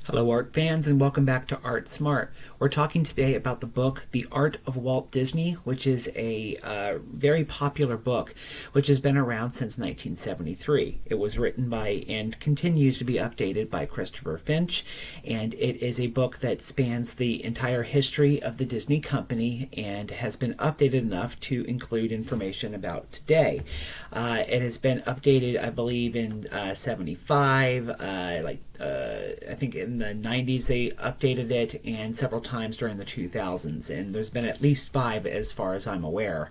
Hello art fans and welcome back to Art Smart. We're talking today about the book The Art of Walt Disney, which is a very popular book which has been around since 1973. It was written by and continues to be updated by Christopher Finch, and it is a book that spans the entire history of the Disney company and has been updated enough to include information about today. It has been updated, I believe, in 75, I think in the 90s they updated it, and several times during the 2000s, and there's been at least 5 as far as I'm aware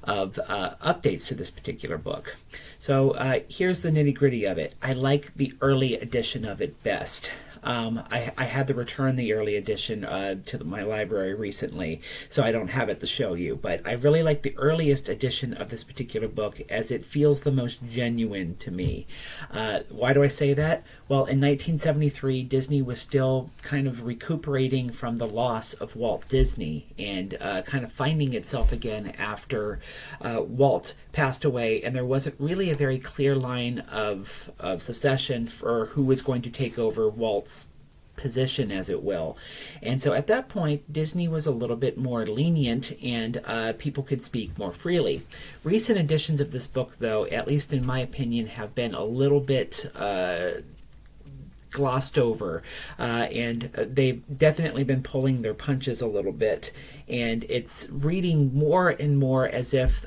of updates to this particular book. So here's the nitty-gritty of it. I like the early edition of it best. I had to return the early edition to my library recently, so I don't have it to show you, but I really like the earliest edition of this particular book as it feels the most genuine to me. Why do I say that? Well, in 1973, Disney was still kind of recuperating from the loss of Walt Disney and kind of finding itself again after Walt passed away, and there wasn't really a very clear line of succession for who was going to take over Walt's position, as it will. And so at that point, Disney was a little bit more lenient, and people could speak more freely. Recent editions of this book, though, at least in my opinion, have been a little bit glossed over, and they've definitely been pulling their punches a little bit, and it's reading more and more as if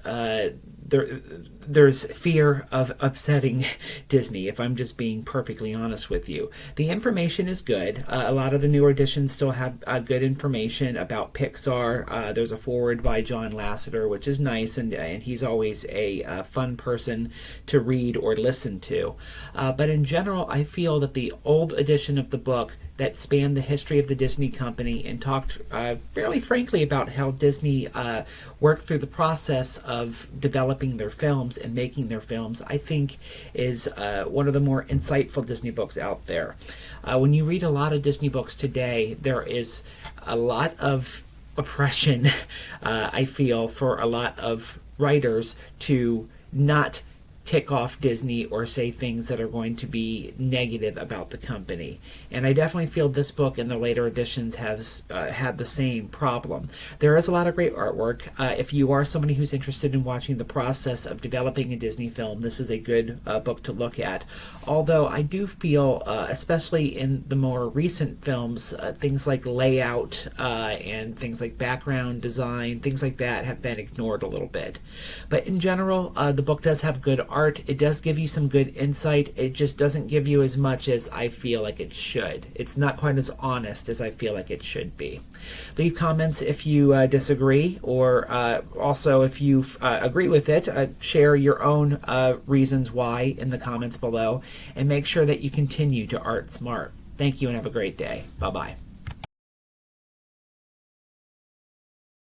there's fear of upsetting Disney, if I'm just being perfectly honest with you. The information is good. A lot of the newer editions still have good information about Pixar. There's a foreword by John Lasseter, which is nice, and he's always a fun person to read or listen to. But in general, I feel that the old edition of the book that spanned the history of the Disney company and talked fairly frankly about how Disney worked through the process of developing their films and making their films, I think is one of the more insightful Disney books out there. When you read a lot of Disney books today, there is a lot of oppression, I feel, for a lot of writers to not tick off Disney or say things that are going to be negative about the company. And I definitely feel this book and the later editions has had the same problem. There is a lot of great artwork. If you are somebody who's interested in watching the process of developing a Disney film, this is a good book to look at. Although I do feel, especially in the more recent films, things like layout and things like background design, things like that have been ignored a little bit. But in general, the book does have good art. It does give you some good insight. It just doesn't give you as much as I feel like it should. It's not quite as honest as I feel like it should be. Leave comments if you disagree, or also if you agree with it, share your own reasons why in the comments below, and make sure that you continue to art smart. Thank you and have a great day. Bye-bye.